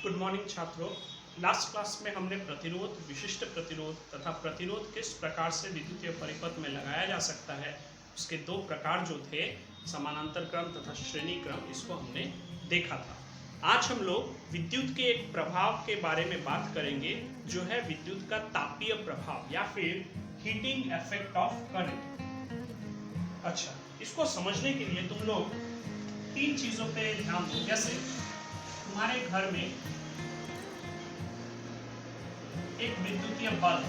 Good morning छात्रों। Last class में हमने प्रतिरोध, विशिष्ट प्रतिरोध तथा प्रतिरोध किस प्रकार से विद्युतीय परिपथ में लगाया जा सकता है, उसके दो प्रकार जो थे, समानांतर क्रम तथा श्रेणी क्रम, इसको हमने देखा था। आज हम लोग विद्युत के एक प्रभाव के बारे में बात करेंगे, जो है विद्युत का तापीय प्रभाव या फिर हीटिंग इफेक्ट ऑफ करंट। अच्छा, इसको समझने के लिए तुम लोग तीन चीजों पे ध्यान दो। जैसे तुम्हारे घर में एक विद्युतीय बल्ब,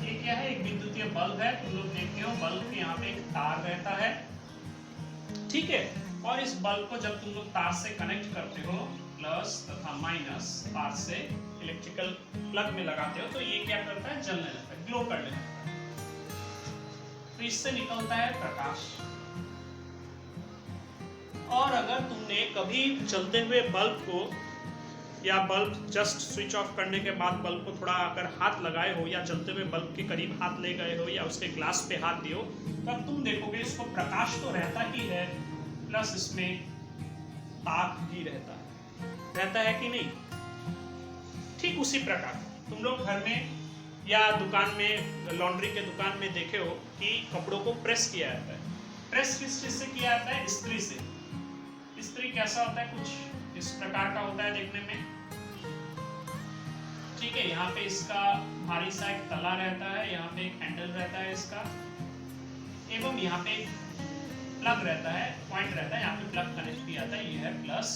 ये क्या है? एक विद्युतीय बल्ब है। तुम लोग देखते हो बल्ब के यहाँ पे एक तार रहता है, ठीक है। और इस बल्ब को जब तुम लोग तार से कनेक्ट करते हो, प्लस तथा माइनस तार से इलेक्ट्रिकल प्लग में लगाते हो, तो ये क्या करता है? जलने लगता है, ग्लो करने लगता है। तो इससे निकलता है प्रकाश। और अगर तुमने कभी चलते हुए बल्ब को या बल्ब जस्ट स्विच ऑफ करने के बाद बल्ब को थोड़ा अगर हाथ लगाए हो या जलते हुए बल्ब के करीब हाथ ले गए हो या उसके ग्लास पे हाथ दियो, तब तुम देखोगे इसको प्रकाश तो रहता ही है, प्लस इसमें ताप भी रहता है कि नहीं? ठीक उसी प्रकार तुम लोग घर में या दुकान में, लॉन्ड्री के दुकान में देखे हो कि कपड़ों को प्रेस किया जाता है। प्रेस किस चीज से किया जाता है? इस्त्री से। इस्त्री कैसा होता है? कुछ इस प्रकार का होता है देखने में, ठीक है। यहाँ पे इसका भारी सा एक तला रहता है, यहाँ पे एक हैंडल रहता है इसका, एवं यहाँ पे एक प्लग रहता है, पॉइंट रहता है, यहाँ पे प्लग कनेक्ट किया जाता है। ये है प्लस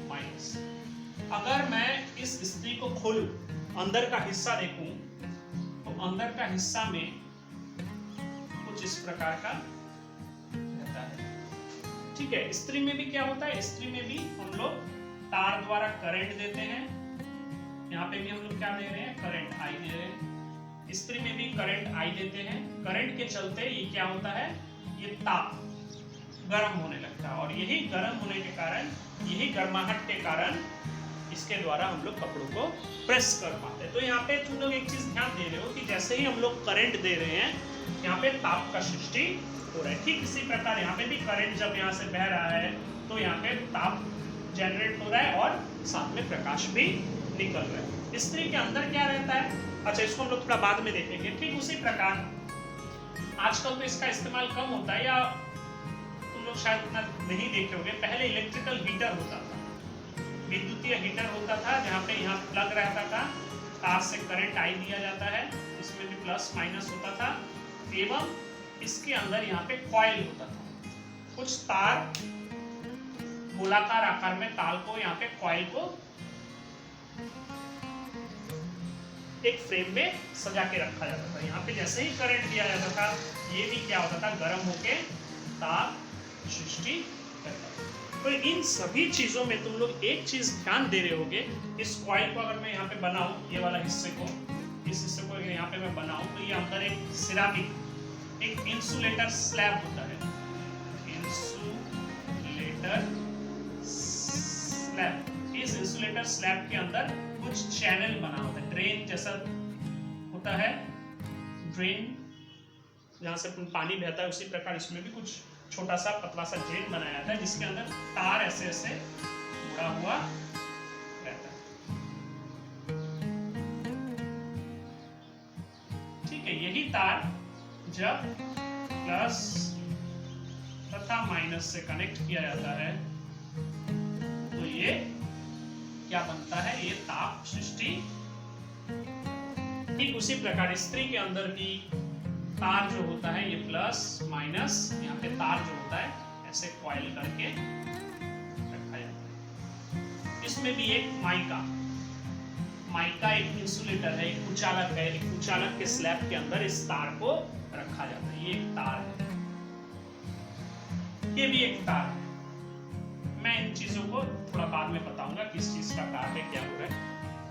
माइनस। अगर मैं इस इस्त्री को खोलूं, अंदर का हिस्सा देखूं, तो अंदर का हिस्सा में कुछ इस प्रकार का रहता है, ठीक है। इस्त्री में भी क्या होता है? इस्त्री में भी हम लोग तार द्वारा करंट देते हैं। यहाँ पे भी हम लोग क्या दे रहे हैं? करंट आई दे रहे हैं। इस्त्री में भी करंट आई देते हैं। करंट के चलते ये क्या होता है? ये ताप गर्म होने लगता है, और यही गर्म होने के कारण, यही गर्माहट के कारण इसके द्वारा हम लोग कपड़ों को प्रेस कर पाते हैं। तो यहाँ पे तुम लोग एक चीज ध्यान दे रहे हो कि जैसे ही हम लोग करंट दे रहे हैं, यहाँ पे ताप का सृष्टि हो रहा है। ठीक इसी प्रकार यहाँ पे भी करंट जब यहाँ से बह रहा है, तो यहाँ पे ताप जनरेट हो रहा है और साथ में प्रकाश भी निकल रहा है। इस्त्री के अंदर क्या रहता है? अच्छा, इसको हम लोग थोड़ा बाद में देखेंगे। ठीक उसी प्रकार आजकल तो इसका इस्तेमाल कम होता है, या तुम लोग शायद इतना नहीं देखे होंगे। पहले इलेक्ट्रिकल हीटर होता था, विद्युतीय हीटर होता था, जहाँ पे यहाँ प्लग रहता था, तार से करंट आई दिया जाता है, इसमें भी प्लस माइनस होता था, एवं इसके अंदर यहाँ पे कॉइल होता था। कुछ तार गोलाकार आकार में तार को, यहाँ पे कॉइल को एक फ्रेम में सजा के रखा जाता था। यहाँ पे जैसे ही करंट दिया जाता था, ये भी क्या होता था? गर्म होके ताप सृष्टि करता था। तो इन सभी चीजों में तुम लोग एक चीज ध्यान दे रहे होगे, इस कॉइल को अगर मैं यहाँ पे बनाऊं, ये वाला हिस्से को, इस हिस्से को यहाँ पे मैं बनाऊं, तो ये अंदर एक सिरामिक, एक इंसुलेटर स्लैब होता है, इंसुलेटर स्लैब। इस इंसुलेटर स्लैब के अंदर कुछ चैनल बना होता है, ड्रेन जैसा होता है, ड्रेन जहां से पानी बहता है, उसी प्रकार इसमें भी कुछ छोटा सा पतला सा ड्रेन बनाया जाता है, जिसके अंदर तार ऐसे ऐसे जुड़ा हुआ रहता है, ठीक है। यही तार जब प्लस तथा माइनस से कनेक्ट किया जाता है, तो ये क्या बनता है? ये ताप सृष्टि। ठीक उसी प्रकार इस्त्री के अंदर भी तार जो होता है, ये प्लस माइनस, यहाँ पे तार जो होता है ऐसे कॉइल करके रखा जाता है। इसमें भी एक माइका एक इंसुलेटर है, एक कुचालक है, एक कुचालक के स्लैब के अंदर इस तार को रखा जाता है। ये एक तार है, ये भी एक तार है। मैं इन चीजों को थोड़ा बाद में बताऊंगा किस चीज का तार है, क्या हो रहा है।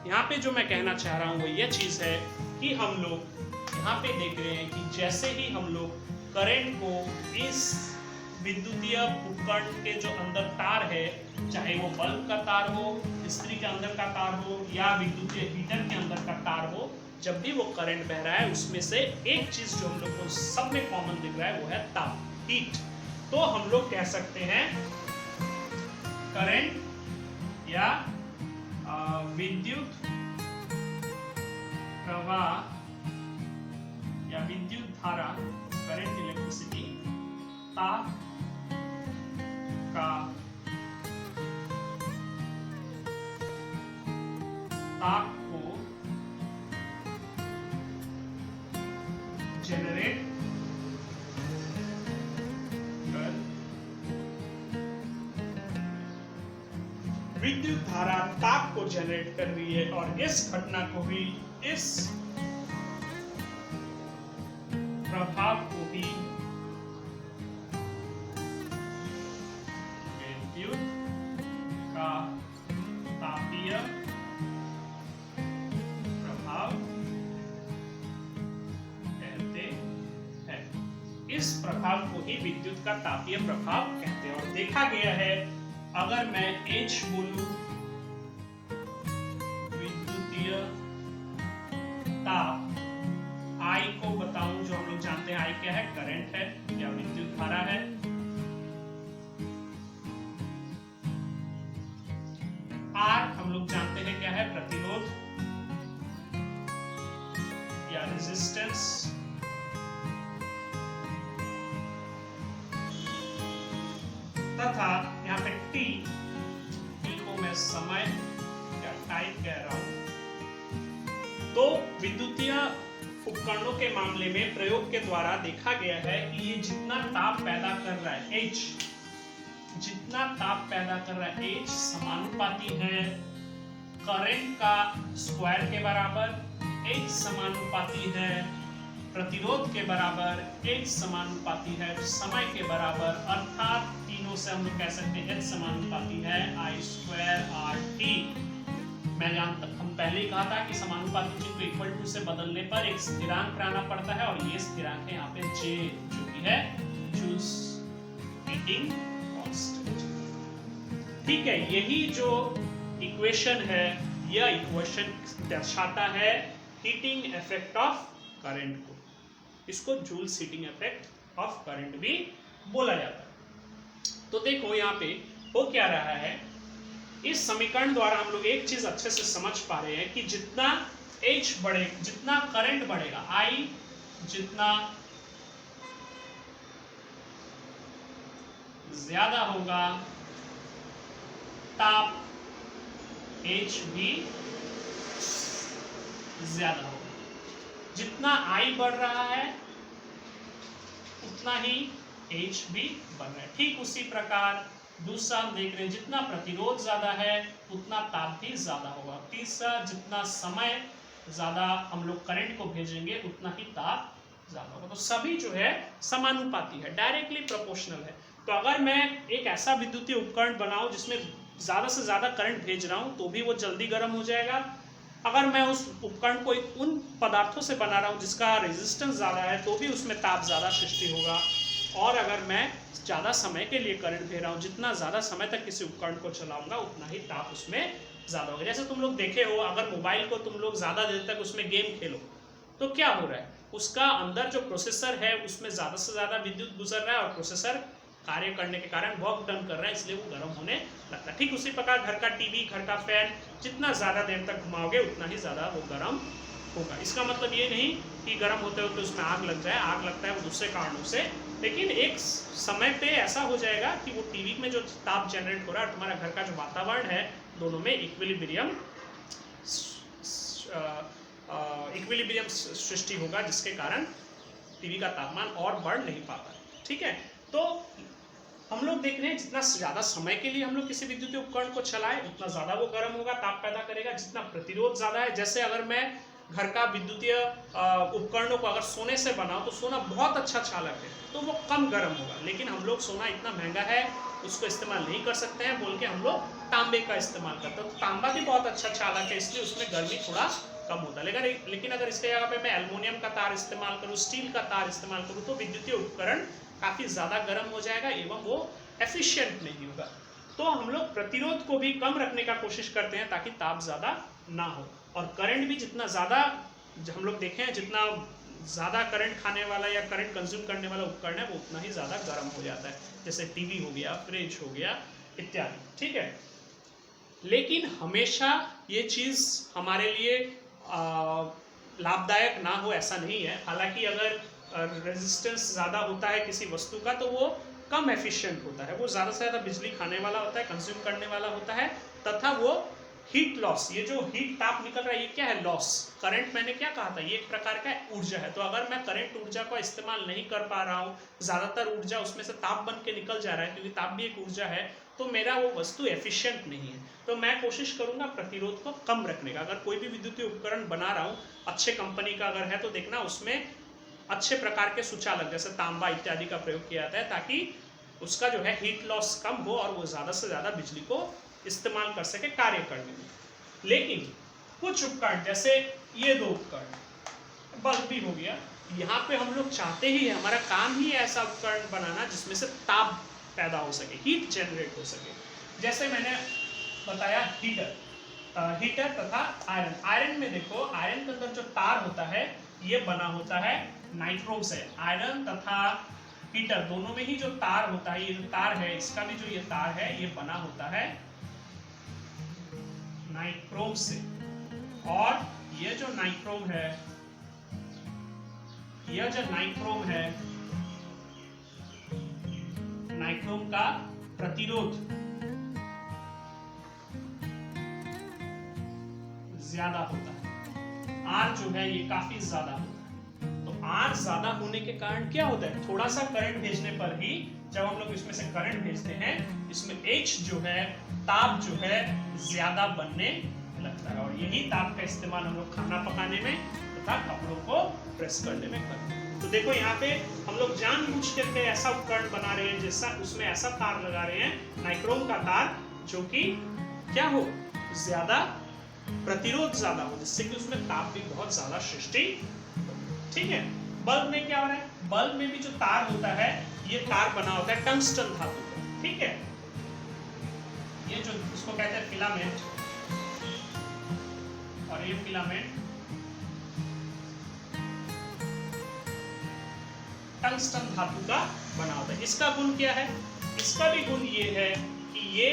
यहाँ पे जो मैं कहना चाह रहा हूँ वो ये चीज है कि हम लोग यहाँ पे देख रहे हैं कि जैसे ही हम लोग करंट को इस विद्युतीय उपकरण के जो अंदर तार है, चाहे वो बल्ब का तार हो, इस्त्री के अंदर का तार हो, या विद्युतीय हीटर के अंदर का तार हो, जब भी वो करंट बह रहा है, उसमें से एक चीज जो हम लोग को सब में कॉमन दिख रहा है, वो है ताप, हीट। तो हम लोग कह सकते हैं करंट या विद्युत प्रवाह या विद्युत धारा, करंट इलेक्ट्रिसिटी, ताप को जनरेट कर, विद्युत धारा ताप को जनरेट कर रही है और इस घटना को भी, इस प्रभाव को भी विद्युत का तापीय प्रभाव कहते हैं। इस प्रभाव को ही विद्युत का तापीय प्रभाव कहते हैं। और देखा गया है, अगर मैं H बोलूं विद्युतीय ताप, I को बताऊं, जो हम लोग जानते हैं I क्या है, करंट है या विद्युत धारा है, R हम लोग जानते हैं क्या है, प्रतिरोध या रेजिस्टेंस, तथा यहाँ पे T को मैं समय या टाइम कह रहा हूं। तो विद्युतीय उपकरणों के मामले में प्रयोग के द्वारा देखा गया है कि ये जितना ताप पैदा कर रहा है H, जितना ताप पैदा कर रहा है H समानुपाती है करंट का स्क्वायर के बराबर, H समानुपाती है प्रतिरोध के बराबर, H समानुपाती है समय के बराबर, अर्थात तीनों से हम लोग कह सकते हैं H समानुपाती है I²RT। मैं जानता, हम पहले ही कहा था कि समानुपाती चिन्ह को इक्वल टू से बदलने पर एक स्थिरांक लाना पड़ता है और ये स्थिरांक है यहाँ पे J, जो कि है जूल्स हीटिंग कांस्टेंट। ठीक है, यही जो इक्वेशन है, यह इक्वेशन दर्शाता है हीटिंग इफेक्ट ऑफ करंट को। इसको Joule's heating effect of current भी बोला जाता है। तो देखो यहाँ पे हो क्या रहा है, इस समीकरण द्वारा हम लोग एक चीज अच्छे से समझ पा रहे हैं कि जितना H बढ़े, जितना करंट बढ़ेगा, I जितना ज्यादा होगा, ताप H भी ज्यादा होगा। जितना I बढ़ रहा है उतना ही H भी बढ़ रहा है। ठीक उसी प्रकार दूसरा हम देख रहे हैं, जितना प्रतिरोध ज्यादा है उतना ताप भी ज्यादा होगा। तीसरा, जितना समय ज्यादा हम लोग करंट को भेजेंगे उतना ही ताप ज्यादा होगा। तो सभी जो है समानुपाती है, डायरेक्टली प्रोपोर्शनल है। तो अगर मैं एक ऐसा विद्युतीय उपकरण बनाऊं जिसमें ज्यादा से ज्यादा करंट भेज रहा हूं तो भी वो जल्दी गर्म हो जाएगा। अगर मैं उस उपकरण को उन पदार्थों से बना रहा हूं जिसका रेजिस्टेंस ज्यादा है तो भी उसमें ताप ज्यादा सृष्टि होगा। और अगर मैं ज़्यादा समय के लिए करंट दे रहा हूँ, जितना ज़्यादा समय तक किसी उपकरण को चलाऊंगा उतना ही ताप उसमें ज़्यादा होगा। जैसे तुम लोग देखे हो, अगर मोबाइल को तुम लोग ज़्यादा देर तक उसमें गेम खेलो तो क्या हो रहा है, उसका अंदर जो प्रोसेसर है उसमें ज़्यादा से ज़्यादा विद्युत गुजर रहा है और प्रोसेसर कार्य करने के कारण वर्क डन कर रहा है, इसलिए वो गर्म होने लगता है। ठीक उसी प्रकार घर का टीवी, घर का फैन जितना ज़्यादा देर तक घुमाओगे उतना ही ज़्यादा वो गर्म होगा। इसका मतलब ये नहीं कि गर्म होते होते उसमें आग लग जाए, आग लगता है वो दूसरे कारणों से, लेकिन एक समय पे ऐसा हो जाएगा कि वो टीवी में जो ताप जनरेट हो रहा है और तुम्हारा घर का जो वातावरण है, दोनों में इक्विलिब्रियम सृष्टि होगा, जिसके कारण टीवी का तापमान और बढ़ नहीं पाता। ठीक है, तो हम लोग देख रहे हैं जितना ज़्यादा समय के लिए हम लोग किसी विद्युतीय उपकरण को चलाएं उतना ज़्यादा वो गर्म होगा, ताप पैदा करेगा। जितना प्रतिरोध ज़्यादा है, जैसे अगर मैं घर का विद्युतीय उपकरणों को अगर सोने से बनाऊं तो सोना बहुत अच्छा चालक है तो वो कम गर्म होगा, लेकिन हम लोग सोना इतना महंगा है उसको इस्तेमाल नहीं कर सकते हैं बोल के हम लोग तांबे का इस्तेमाल करते हैं। तो तांबा भी बहुत अच्छा चालक है, इसलिए उसमें गर्मी थोड़ा कम होता है। लेकिन अगर इसके जगह पे मैं एल्युमिनियम का तार इस्तेमाल करूँ, स्टील का तार इस्तेमाल करूँ तो विद्युतीय उपकरण काफ़ी ज़्यादा गर्म हो जाएगा एवं वो एफिशिएंट नहीं होगा। तो हम लोग प्रतिरोध को भी कम रखने का कोशिश करते हैं ताकि ताप ज़्यादा ना हो, और करंट भी जितना ज़्यादा हम लोग देखें जितना ज़्यादा करंट खाने वाला या करंट कंज्यूम करने वाला उपकरण है वो उतना ही ज़्यादा गर्म हो जाता है, जैसे टीवी हो गया, फ्रिज हो गया इत्यादि। ठीक है, लेकिन हमेशा ये चीज़ हमारे लिए लाभदायक ना हो ऐसा नहीं है। हालांकि अगर रेजिस्टेंस ज़्यादा होता है किसी वस्तु का तो वो कम एफिशिएंट होता है, वो ज़्यादा से ज़्यादा बिजली खाने वाला होता है, कंज्यूम करने वाला होता है, तथा वो हीट लॉस, ये जो हीट ताप निकल रहा है ये क्या है, लॉस। करंट मैंने क्या कहा था, ये एक प्रकार का ऊर्जा है। तो अगर मैं करंट ऊर्जा का इस्तेमाल नहीं कर पा रहा हूँ, ज़्यादातर ऊर्जा उसमें से ताप बन के निकल जा रहा है, क्योंकि ताप भी एक ऊर्जा है, तो मेरा वो वस्तु एफिशिएंट नहीं है। तो मैं कोशिश करूंगा प्रतिरोध को कम रखने का। अगर कोई भी विद्युतीय उपकरण बना रहा हूँ अच्छे कंपनी का अगर है तो देखना उसमें अच्छे प्रकार के सुचालक जैसे तांबा इत्यादि का प्रयोग किया जाता है, ताकि उसका जो है हीट लॉस कम हो और वो ज़्यादा से ज़्यादा बिजली को इस्तेमाल कर सके कार्य करने में। लेकिन कुछ उपकरण जैसे ये दो उपकरण, बल्ब भी हो गया, यहाँ पे हम लोग चाहते ही है, हमारा काम ही ऐसा उपकरण बनाना जिसमें से ताप पैदा हो सके, हीट जनरेट हो सके। जैसे मैंने बताया हीटर तथा आयरन। आयरन में देखो, आयरन के अंदर जो तार होता है ये बना होता है नाइट्रोम से। आयरन तथा हीटर दोनों में ही जो तार होता है, ये जो तार है इसका भी जो ये तार है ये बना होता है नाइट्रोम से। और ये जो नाइट्रोम है, यह जो नाइट्रोम है, नाइट्रोम का प्रतिरोध ज्यादा होता है। आर जो है ये काफी ज्यादा होता है। तो आर ज्यादा होने के कारण क्या होता है, थोड़ा सा करंट भेजने पर ही, जब हम लोग इसमें से करंट भेजते हैं, इसमें H जो है, ताप जो है ज्यादा बनने लगता है। और यही ताप का इस्तेमाल हम लोग खाना पकाने में तथा कपड़ों को प्रेस करने में करते हैं। तो देखो यहाँ पे हम लोग जानबूझ करके ऐसा उपकरण बना रहे हैं जैसा उसमें ऐसा तार लगा रहे हैं, नाइक्रोम का तार, जो कि क्या हो, ज्यादा प्रतिरोध ज्यादा हो, जिससे कि उसमें ताप भी बहुत ज्यादा सृष्टि। ठीक है। बल्ब में क्या हो रहा है, बल्ब में भी जो तार होता है ये तार बना होता है टंगस्टन धातु का। ठीक है, ये जो इसको कहते हैं फिलामेंट, और ये फिलामेंट टंगस्टन धातु का बना होता है। इसका गुण क्या है, इसका भी गुण ये है कि ये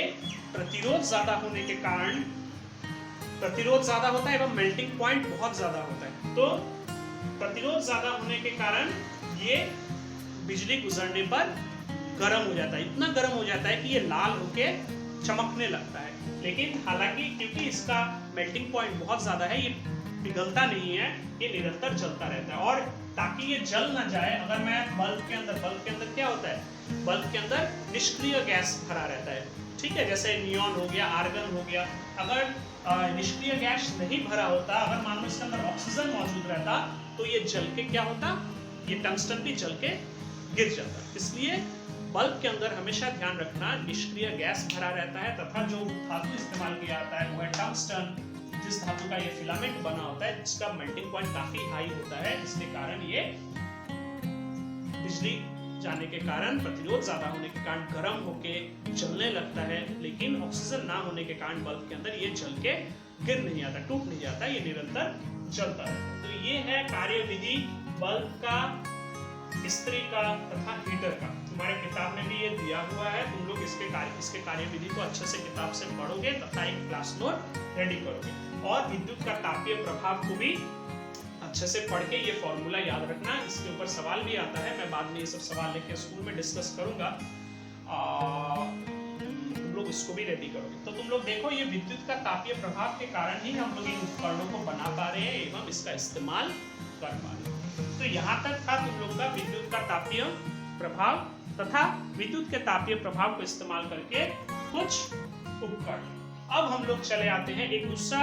प्रतिरोध ज्यादा होने के कारण, प्रतिरोध ज्यादा होता है एवं मेल्टिंग पॉइंट बहुत ज्यादा होता है। तो प्रतिरोध ज्यादा होने के कारण ये बिजली गुजरने पर गर्म हो जाता है, इतना गर्म हो जाता है कि ये लाल होके चमकने लगता है। लेकिन हालांकि क्योंकि इसका मेल्टिंग पॉइंट बहुत ज्यादा है, ये पिघलता नहीं है, ये निरंतर जलता रहता है। और ताकि ये जल ना जाए, अगर मैं बल्ब के अंदर क्या होता है, बल्ब के अंदर निष्क्रिय गैस भरा रहता है। ठीक है, जैसे नियॉन हो गया, आर्गन हो गया। अगर निष्क्रिय गैस नहीं भरा होता, अगर मान लो इसके अंदर ऑक्सीजन मौजूद रहता, तो ये जल के क्या होता, ये टंगस्टन भी जल के गिर जाता। इसलिए बल्ब के अंदर हमेशा ध्यान रखना निष्क्रिय गैस भरा रहता है, तथा जो धातु इस्तेमाल किया जाता है वो है टंगस्टन, जिस धातु का ये फिलामेंट बना होता है, जिसका मेल्टिंग पॉइंट काफी हाई होता है, जिसके कारण ये बिजली जाने के कारण, प्रतिरोध ज्यादा होने के कारण गर्म होके जलने लगता है। लेकिन ऑक्सीजन ना होने के कारण बल्ब के अंदर ये जल के गिर नहीं आता, टूट नहीं जाता, ये निरंतर जलता है। तो ये है कार्यविधि बल्ब का, इस्त्री का तथा हीटर का। तुम्हारे किताब में भी ये दिया हुआ है, तुम लोग इसके कार्यविधि को अच्छे से किताब से पढ़ोगे तथा एक क्लास नोट रेडी करोगे। और विद्युत का तापीय प्रभाव को भी अच्छे से पढ़ के ये फॉर्मूला याद रखना। इसके ऊपर सवाल भी आता है, मैं बाद में ये सब सवाल लेके स्कूल में डिस्कस करूंगा, तुम लोग इसको भी रेडी करोगे। तो तुम लोग देखो, ये विद्युत का तापीय प्रभाव के कारण ही हम लोग इन उपकरणों को बना पा रहे हैं एवं इसका इस्तेमाल कर पा रहे हैं। तो यहाँ तक था तुम लोग का विद्युत का तापीय प्रभाव तथा विद्युत के तापीय प्रभाव को इस्तेमाल करके कुछ उपकरण। अब हम लोग चले आते हैं एक दूसरा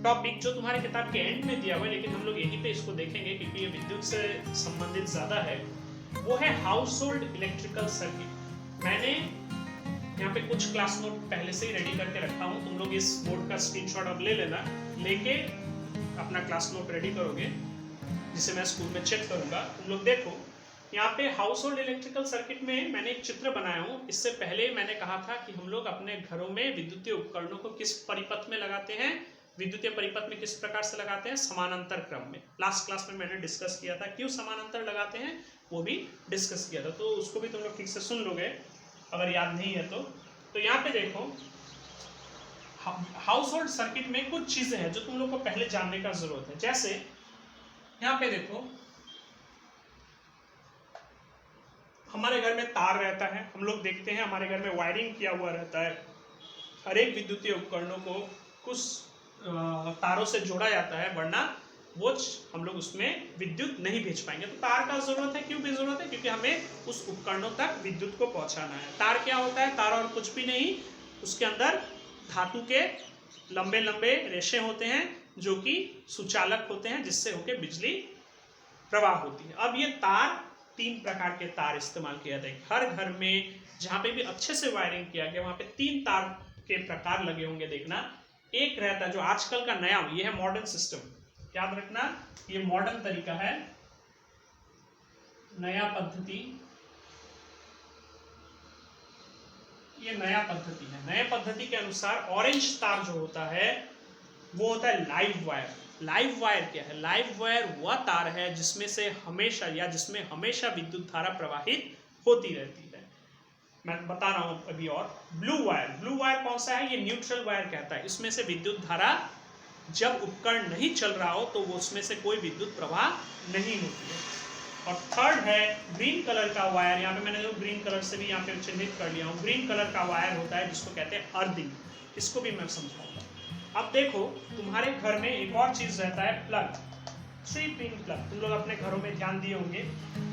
टॉपिक जो तुम्हारे किताब के एंड में दिया हुआ है, लेकिन हम लोग यहीं पे इसको देखेंगे क्योंकि ये विद्युत से संबंधित ज्यादा है। वो है हाउस होल्ड इलेक्ट्रिकल सर्किट। मैंने यहाँ पे कुछ क्लास नोट पहले से ही रेडी करके रखा हूँ, तुम लोग इस बोर्ड का स्क्रीनशॉट अब ले लेना, लेके अपना क्लास नोट रेडी करोगे, जिसे मैं स्कूल में चेक करूंगा। तुम लोग देखो, यहाँ पे हाउस होल्ड इलेक्ट्रिकल सर्किट में मैंने एक चित्र बनाया हूँ। इससे पहले मैंने कहा था कि हम लोग अपने घरों में विद्युतीय उपकरणों को किस परिपथ में लगाते हैं, विद्युतीय परिपथ में किस प्रकार से लगाते हैं, समानांतर क्रम में। लास्ट क्लास में मैंने डिस्कस किया था, क्यों समानांतर लगाते हैं वो भी डिस्कस किया था, तो उसको भी तुम लोग ठीक से सुन लोगे अगर याद नहीं है तो। यहाँ पे देखो, हाउस होल्ड सर्किट में कुछ चीजें हैं जो तुम लोग को पहले जानने का जरूरत है। जैसे यहाँ पे देखो, हमारे घर में तार रहता है, हम लोग देखते हैं हमारे घर में वायरिंग किया हुआ रहता है। हर एक विद्युतीय उपकरणों को कुछ तारों से जोड़ा जाता है, वरना वो हम लोग उसमें विद्युत नहीं भेज पाएंगे। तो तार का जरूरत है। क्यों भी जरूरत है? क्योंकि हमें उस उपकरणों तक विद्युत को पहुंचाना है। तार क्या होता है? तार और कुछ भी नहीं, उसके अंदर धातु के लंबे लंबे रेशे होते हैं जो कि सुचालक होते हैं, जिससे होकर बिजली प्रवाह होती है। अब ये तार, 3 प्रकार के तार इस्तेमाल किया जाता है। हर घर में जहाँ पे भी अच्छे से वायरिंग किया गया वहाँ पे 3 तार के प्रकार लगे होंगे। देखना, एक रहता है जो आजकल का नया, ये है मॉडर्न सिस्टम। याद रखना, ये मॉडर्न तरीका है, नया पद्धति, ये नया पद्धति है। नए पद्धति के अनुसार ऑरेंज तार जो होता है वो होता है लाइव वायर। लाइव वायर क्या है? लाइव वायर वह तार है जिसमें से हमेशा या जिसमें हमेशा विद्युत धारा प्रवाहित होती रहती है। मैं बता रहा हूं अभी। और ब्लू वायर, ब्लू वायर कौन सा है? ये न्यूट्रल वायर कहता है। इसमें से विद्युत धारा जब उपकरण नहीं चल रहा हो तो वो उसमें से कोई विद्युत प्रवाह नहीं होती है। और थर्ड है ग्रीन कलर का वायर। यहाँ पे मैंने जो ग्रीन कलर से भी यहाँ पे चिन्हित कर लिया हूँ। ग्रीन कलर का वायर होता है जिसको कहते हैं अर्थिंग। इसको भी मैं समझाऊंगा। अब देखो, तुम्हारे घर में एक और चीज रहता है, प्लग, 3 पिन प्लग। तुम लोग अपने घरों में ध्यान दिए होंगे।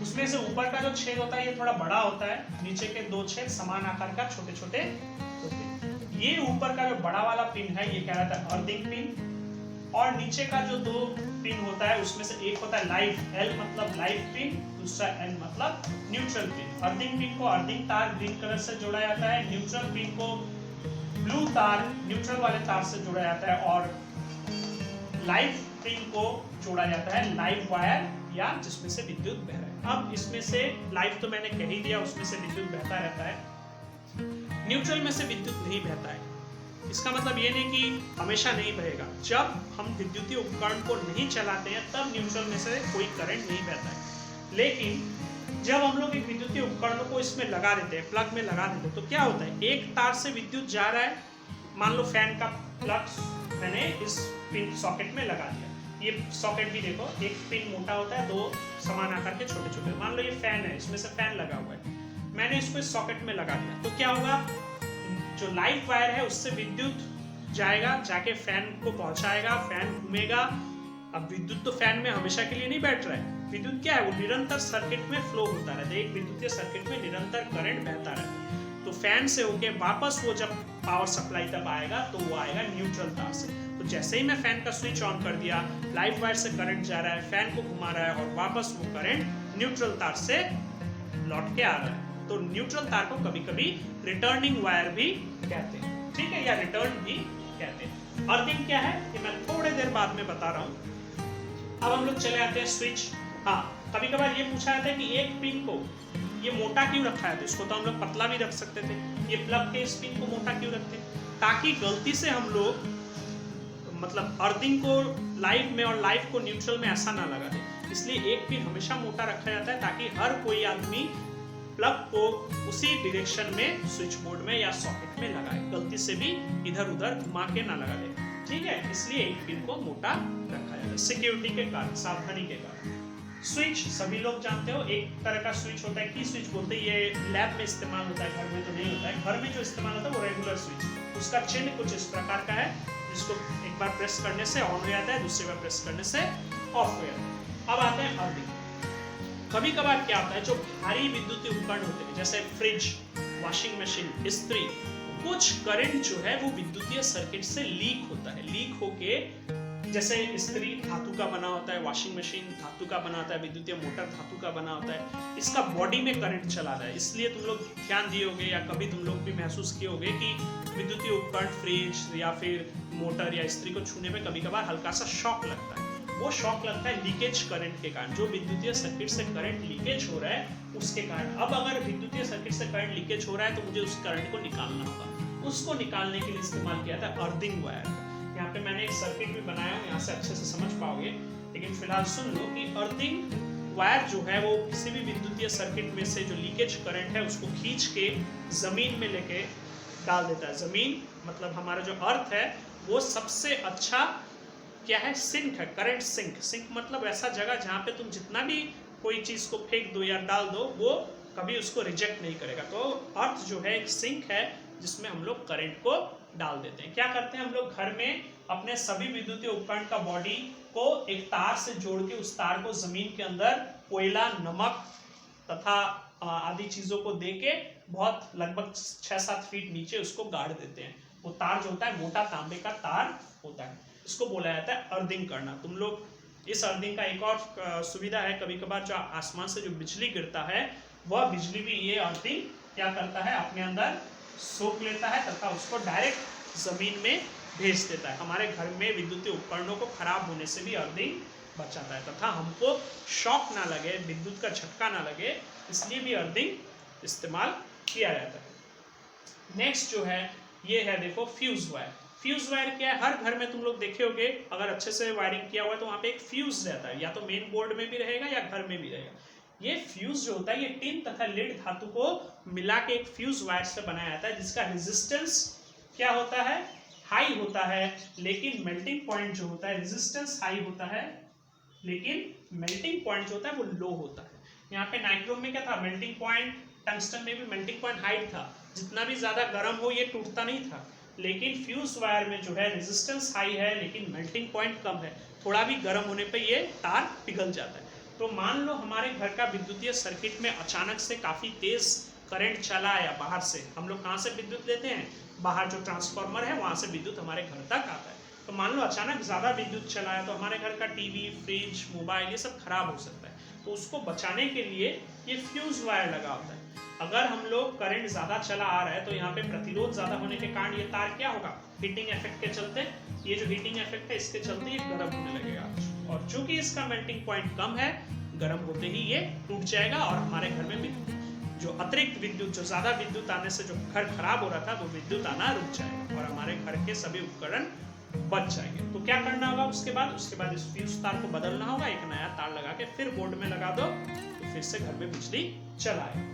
उसमें से ऊपर का जो छेद होता है ये थोड़ा बड़ा होता है, नीचे के 2 छेद समान आकार का छोटे छोटे होते हैं। ये ऊपर का जो बड़ा वाला पिन है ये कहलाता है अर्थिंग पिन। और नीचे का जो 2 पिन होता है उसमें से एक होता है लाइव, L मतलब लाइव पिन, दूसरा N मतलब न्यूट्रल पिन। अर्थिंग पिन को अर्थिंग तार ग्रीन कलर से जोड़ा जाता है, न्यूट्रल पिन को ब्लू तार, न्यूट्रल वाले तार से जोड़ा जाता है, और लाइव पिन को जोड़ा जाता है लाइव वायर या जिसमें से विद्युत बह रहा है। अब इसमें से लाइव तो मैंने कह ही दिया, उसमें से विद्युत बहता रहता है। न्यूट्रल में से विद्युत नहीं बहता है। इसका मतलब ये नहीं कि हमेशा नहीं बहेगा। जब हम विद्युतीय उपकरण को नहीं चलाते हैं तब न्यूट्रल में से कोई करंट नहीं बहता है। लेकिन जब हम लोग एक विद्युतीय उपकरण को इसमें लगा देते हैं, प्लग में लगा देते हैं, तो क्या होता है? एक तार से विद्युत जा रहा है, मान लो फैन का प्लग मैंने इस पिन सॉकेट में लगा दिया। ये सॉकेट भी देखो, एक पिन मोटा होता है, 2 समान आकार के छोटे छोटे। मान लो ये फैन है, इसमें से फैन लगा हुआ है, मैंने इसको इस सॉकेट में लगा दिया, तो क्या होगा? जो लाइव वायर है उससे विद्युत जाएगा, जाके फैन को पहुंचाएगा, फैन घूमेगा। अब विद्युत तो फैन में हमेशा के लिए नहीं बैठ रहा है। विद्युत क्या है? वो निरंतर सर्किट में फ्लो होता रहता है। एक विद्युतीय सर्किट में निरंतर करंट बहता रहता है। तो फैन से होके वापस वो जब पावर सप्लाई तब आएगा तो वो आएगा न्यूट्रल तार से। तो जैसे ही मैं फैन का स्विच ऑन कर दिया, लाइव वायर से करंट जा रहा है, फैन को घुमा रहा है और वापस वो करंट न्यूट्रल तार से लौट के आ रहा है। तो न्यूट्रल तार को कभी कभी रिटर्निंग वायर भी कहते हैं, ठीक है, या रिटर्न भी कहते हैं। अर्थिंग क्या है ये मैं थोड़ी देर बाद में बता रहा हूँ। अब हम लोग चले आते हैं स्विच। हाँ, कभी कभार ये पूछा जाता है कि एक पिन को ये मोटा क्यों रखा है? तो इसको तो हम लोग पतला भी रख सकते थे। ये प्लग के इस पिन को मोटा क्यों रखते हैं? ताकि गलती से हम लोग मतलब अर्थिंग को लाइव में और लाइव को न्यूट्रल में ऐसा ना लगा दे। इसलिए एक पिन हमेशा मोटा रखा जाता है ताकि हर कोई आदमी प्लग को उसी डायरेक्शन में स्विच बोर्ड में या सॉकेट में लगाए, गलती से भी इधर उधर घुमा के ना लगा दे, ठीक है। इसलिए एक पिन को मोटा रखा जाता है सिक्योरिटी के कारण, सावधानी के कारण। स्विच सभी लोग जानते हो, एक तरह का स्विच होता है। की स्विच बोलते हैं, ये लैब में इस्तेमाल होता है, घर में तो नहीं होता है। घर में जो इस्तेमाल होता है वो रेगुलर स्विच, उसका चिन्ह कुछ इस प्रकार का है, जिसको एक बार प्रेस करने से ऑन हो जाता है, दूसरी बार प्रेस करने से ऑफ हो जाता है। अब आते हैं अर्थिंग। कभी कभार क्या होता है, जो भारी विद्युतीय उपकरण होते हैं जैसे फ्रिज, वॉशिंग मशीन, इस्त्री, कुछ करंट जो है वो विद्युतीय सर्किट से लीक होता है। लीक होके, जैसे इस्त्री धातु का बना होता है, वॉशिंग मशीन धातु का बना होता है, विद्युतीय मोटर धातु का बना होता है, इसका बॉडी में करंट चला रहा है। इसलिए तुम लोग ध्यान दिए होगे या कभी तुम लोग भी महसूस किए होगे कि विद्युतीय उपकरण फ्रिज या फिर मोटर या इस्त्री को छूने में कभी कभार हल्का सा शॉक लगता है। वो शॉक लगता है लीकेज करंट के कारण, जो विद्युतीय सर्किट से करंट लीकेज हो रहा है उसके कारण। अब अगर विद्युतीय सर्किट से करंट लीकेज हो रहा है तो मुझे उस करंट को निकालना होगा। उसको निकालने के लिए इस्तेमाल किया था अर्थिंग वायर। यहाँ पे मैंने एक सर्किट भी बनाया हूँ, यहाँ से अच्छे से समझ पाओगे, लेकिन फिलहाल सुन लो कि अर्थिंग वायर जो है वो किसी भी विद्युतीय सर्किट में से जो लीकेज करंट है उसको खींच के जमीन में लेके डाल देता है। जमीन मतलब हमारा जो अर्थ है वो सबसे अच्छा क्या है, सिंक है, करंट सिंक। सिंक मतलब ऐसा जगह जहाँ पे तुम जितना भी कोई चीज को फेंक दो या डाल दो वो कभी उसको रिजेक्ट नहीं करेगा। तो अर्थ जो है एक सिंक है जिसमें हम लोग करंट को डाल देते हैं। क्या करते हैं हम लोग घर में अपने सभी विद्युतीय उपकरण का बॉडी को एक तार से जोड़ के उस तार को जमीन के अंदर कोयला, नमक तथा आदि चीजों को देके बहुत लगभग 6-7 फीट नीचे उसको गाड़ देते हैं। वो तार जो होता है मोटा तांबे का तार होता है, इसको बोला जाता है अर्थिंग करना। तुम लोग इस अर्थिंग का एक और सुविधा है, कभी कभार जो आसमान से जो बिजली गिरता है वह बिजली भी ये अर्थिंग क्या करता है, अपने अंदर सोख लेता है तथा उसको डायरेक्ट जमीन में भेज देता है। हमारे घर में विद्युतीय उपकरणों को खराब होने से भी अर्थिंग बचाता है तथा हमको शॉक ना लगे, विद्युत का झटका ना लगे, इसलिए भी अर्थिंग इस्तेमाल किया जाता है। नेक्स्ट जो है ये है देखो फ्यूज वायर। फ्यूज वायर क्या है, हर घर में तुम लोग देखे होगे अगर अच्छे से वायरिंग किया हुआ है तो वहाँ पे एक फ्यूज रहता है, या तो मेन बोर्ड में भी रहेगा या घर में भी रहेगा। ये फ्यूज जो होता है ये टिन तथा लीड धातु को मिला के एक फ्यूज वायर से बनाया जाता है, जिसका रेजिस्टेंस क्या होता है, हाई होता है, लेकिन मेल्टिंग पॉइंट जो होता है, रेजिस्टेंस हाई होता है लेकिन मेल्टिंग पॉइंट जो होता है वो लो होता है। यहाँ पे नाइक्रोम में क्या था, मेल्टिंग पॉइंट, टंगस्टन में भी मेल्टिंग पॉइंट हाई था, जितना भी ज्यादा गर्म हो ये टूटता नहीं था। लेकिन फ्यूज वायर में जो है रेजिस्टेंस हाई है लेकिन मेल्टिंग पॉइंट कम है, थोड़ा भी गर्म होने पे ये तार पिघल जाता है। तो मान लो हमारे घर का विद्युतीय सर्किट में अचानक से काफी तेज करंट चला आया बाहर से, हम लोग कहाँ से विद्युत लेते हैं, बाहर जो ट्रांसफार्मर है वहां से विद्युत हमारे घर तक आता है। तो मान लो अचानक ज्यादा विद्युत चला है तो हमारे घर का टीवी, फ्रिज, मोबाइल ये सब खराब हो सकता है। तो उसको बचाने के लिए ये फ्यूज वायर लगा होता है। अगर हम लोग करंट ज्यादा चला आ रहा है तो यहाँ पे प्रतिरोध ज्यादा होने के कारण ये तार क्या होगा, हीटिंग इफेक्ट के चलते, ये जो हीटिंग इफेक्ट है इसके चलते ये गर्म होने लगेगा, और चूंकि इसका मेल्टिंग पॉइंट कम है गर्म होते ही ये टूट जाएगा और हमारे घर में विद्युत जो अतिरिक्त विद्युत, जो ज्यादा विद्युत आने से जो घर खराब हो रहा था वो विद्युत आना रुक जाएगा और हमारे घर के सभी उपकरण बच जाएंगे। तो क्या करना होगा उसके बाद इस फ्यूज तार को बदलना होगा, एक नया तार लगा के फिर बोर्ड में लगा दो तो फिर से घर में बिजली चलाए।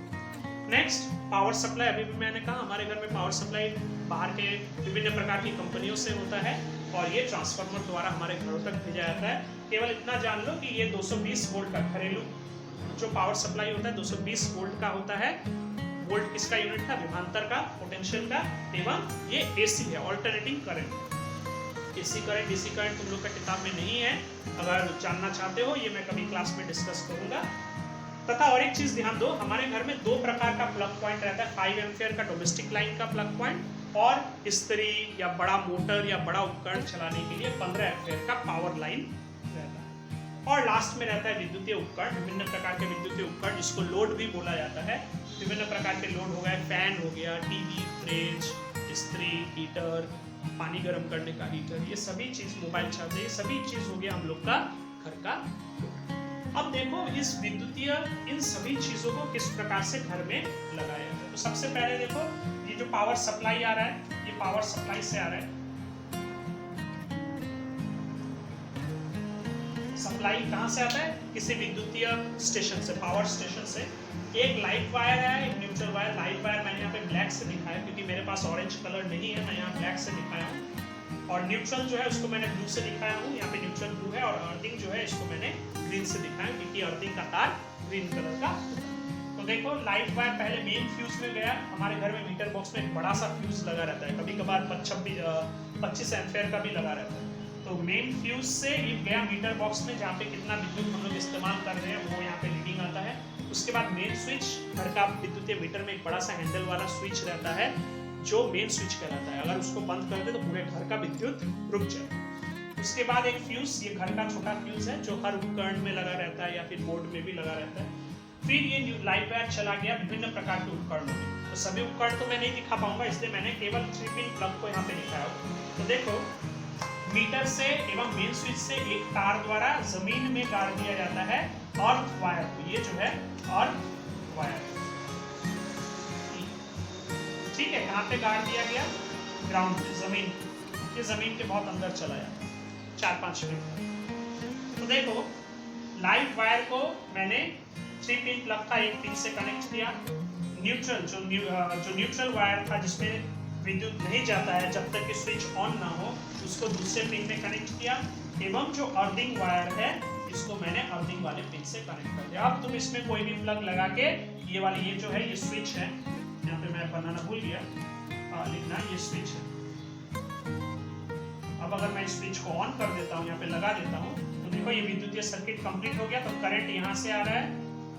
Next power supply. अभी भी मैंने कहा हमारे घर में पावर सप्लाई बाहर के विभिन्न प्रकार की कंपनियों से होता है और ये ट्रांसफार्मर द्वारा हमारे घरों तक भेजा जाता है। केवल इतना जान लो कि ये 220 वोल्ट का घरेलू जो पावर सप्लाई होता है 220 वोल्ट का होता है। वोल्ट किसका यूनिट था, विभवांतर का, पोटेंशियल का, एवं ये एसी है, alternating current. AC current, DC current तुम लोग का किताब में नहीं है, अगर जानना चाहते हो ये मैं कभी क्लास में डिस्कस करूंगा। तथा और एक चीज ध्यान दो, हमारे घर में 2 प्रकार का प्लग पॉइंट रहता है, 5 एम्पियर का डोमेस्टिक लाइन का प्लग पॉइंट और स्त्री या बड़ा मोटर या बड़ा उपकरण चलाने के लिए 15 एम्पियर का पावर लाइन रहता है। और लास्ट में रहता है विद्युतीय उपकरण, विभिन्न प्रकार के विद्युतीय उपकरण जिसको लोड भी बोला जाता है। विभिन्न प्रकार के लोड हो गए, फैन हो गया, टीवी, फ्रिज, स्त्री, हीटर, पानी गर्म करने का हीटर, ये सभी चीज, मोबाइल चार्जर, ये सभी चीज हो गया हम लोग का घर का। अब देखो इस विद्युतीय इन सभी चीजों को किस प्रकार से घर में लगाया जाता है। तो सबसे पहले देखो ये जो पावर सप्लाई आ रहा है ये पावर सप्लाई से आ रहा है। सप्लाई कहां से आता है, किसी विद्युतीय स्टेशन से, पावर स्टेशन से। एक लाइट वायर है, एक न्यूट्रल वायर। लाइट वायर मैंने यहाँ पे ब्लैक से दिखाया क्योंकि मेरे पास ऑरेंज कलर नहीं है, मैं यहाँ ब्लैक से दिखाया हूँ। और न्यूट्रल जो है उसको मैंने ब्लू से दिखाया हूँ, यहाँ पे न्यूट्रल ब्लू है। और अर्थिंग जो है इसको मैंने ग्रीन से दिखाया क्योंकि अर्थिंग का तार ग्रीन कलर का। तो देखो लाइट वायर पहले मेन फ्यूज में गया। हमारे घर में मीटर बॉक्स में एक बड़ा सा फ्यूज लगा रहता है, कभी कभार 25 एम्पियर का भी लगा रहता है। तो मेन फ्यूज से ये गया मीटर बॉक्स में जहाँ पे कितना विद्युत हम लोग इस्तेमाल कर रहे हैं वो यहाँ पे रीडिंग आता है। उसके बाद मेन स्विच, घर का विद्युतीय मीटर में एक बड़ा सा हैंडल वाला स्विच रहता है जो मेन स्विच कहलाता है। अगर उसको बंद कर दे तो पूरे घर का विद्युत रुक जाए। उसके बाद एक फ्यूज, ये घर का छोटा फ्यूज है जो हर उपकरण में लगा रहता है या फिर बोर्ड में भी लगा रहता है। फिर ये लाइट वायर चला गया विभिन्न प्रकार के उपकरणों में। तो सभी उपकरण तो मैं नहीं दिखा पाऊंगा इसलिए मैंने केवल 3 पिन प्लग को यहाँ पे दिखाया। तो देखो मीटर से एवं मेन स्विच से एक तार द्वारा जमीन में गाड़ दिया जाता है अर्थ वायर को। ये जो है अर्थ वायर, ठीक है, कहाँ पे गाड़ दिया गया, ग्राउंड पे, जमीन, ये जमीन के बहुत अंदर चला जाता है 4-5 फीट। तो देखो लाइट वायर को मैंने 3 पिन प्लग का एक पिन से कनेक्ट किया। न्यूट्रल जो न्यूट्रल वायर था जिसमें विद्युत नहीं जाता है जब तक कि स्विच ऑन ना हो, उसको दूसरे पिन में कनेक्ट किया, एवं जो अर्थिंग वायर है इसको मैंने अर्थिंग वाले पिन से कनेक्ट कर दिया। अब तुम इसमें कोई भी प्लग लगा के ये वाली, ये जो है ये स्विच है, यहाँ पे मैं बनाना भूल गया, लिखना ये स्विच है। अब अगर मैं इस स्विच को ऑन कर देता हूँ, यहाँ पे लगा देता हूँ, तो देखो ये विद्युतीय सर्किट कंप्लीट हो गया। तो करंट यहाँ से आ रहा है,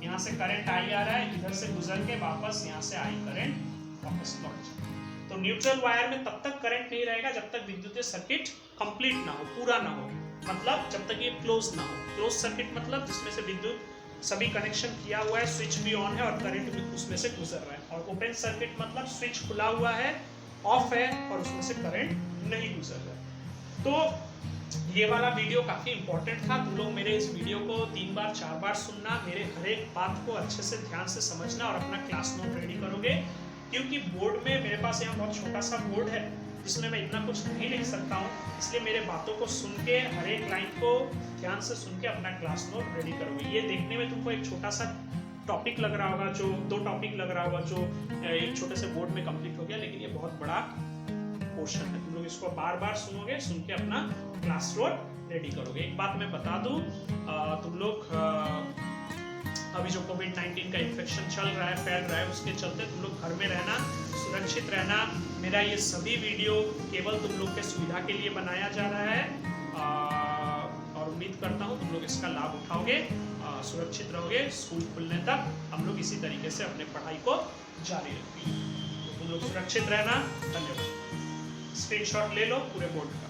यहाँ से करंट आई आ रहा है, इधर से गुजर के वापस यहाँ से आई करंट वापस लौट जाए। तो न्यूट्रल वायर में तब तक करंट नहीं रहेगा जब तक विद्युतीय सर्किट कंप्लीट ना हो, पूरा ना हो, मतलब जब तक ये क्लोज ना हो। क्लोज सर्किट मतलब जिसमें से विद्युत सभी कनेक्शन किया हुआ है, स्विच भी ऑन है और करंट भी उसमें से गुजर रहा है। और ओपन सर्किट मतलब स्विच खुला हुआ है, ऑफ है और उसमें से करंट नहीं गुजर रहा है। तो ये वाला वीडियो काफी इंपॉर्टेंट था। तुम लोग मेरे इस वीडियो को 3 बार 4 बार सुनना, मेरे हर एक बात को अच्छे से ध्यान से समझना और अपना क्लास नोट रेडी करोगे, क्योंकि बोर्ड में मेरे पास यहाँ बहुत छोटा सा बोर्ड है जिसमें मैं इतना कुछ नहीं लिख सकता हूँ, इसलिए मेरे बातों को सुन के, हर एक लाइन को ध्यान से सुन के अपना क्लास नोट रेडी करोगे। ये देखने में तुमको एक छोटा सा टॉपिक लग रहा होगा, जो 2 टॉपिक लग रहा होगा, जो एक छोटे से बोर्ड में कंप्लीट हो गया, लेकिन ये बहुत बड़ा पोर्शन है। तुम लोग इसको बार बार सुनोगे, सुन के अपना क्लास नोट रेडी करोगे। एक बात मैं बता दूं, तुम लोग अभी जो कोविड-19 का इन्फेक्शन चल रहा है, फैल रहा है, उसके चलते तुम लोग घर में रहना, सुरक्षित रहना। मेरा ये सभी वीडियो केवल तुम लोग के सुविधा के लिए बनाया जा रहा है और उम्मीद करता हूँ तुम लोग इसका लाभ उठाओगे, सुरक्षित रहोगे। स्कूल खुलने तक हम लोग इसी तरीके से अपने पढ़ाई को जारी रखेंगे। तो तुम लोग सुरक्षित रहना। धन्यवाद। स्क्रीनशॉट ले लो पूरे बोर्ड का।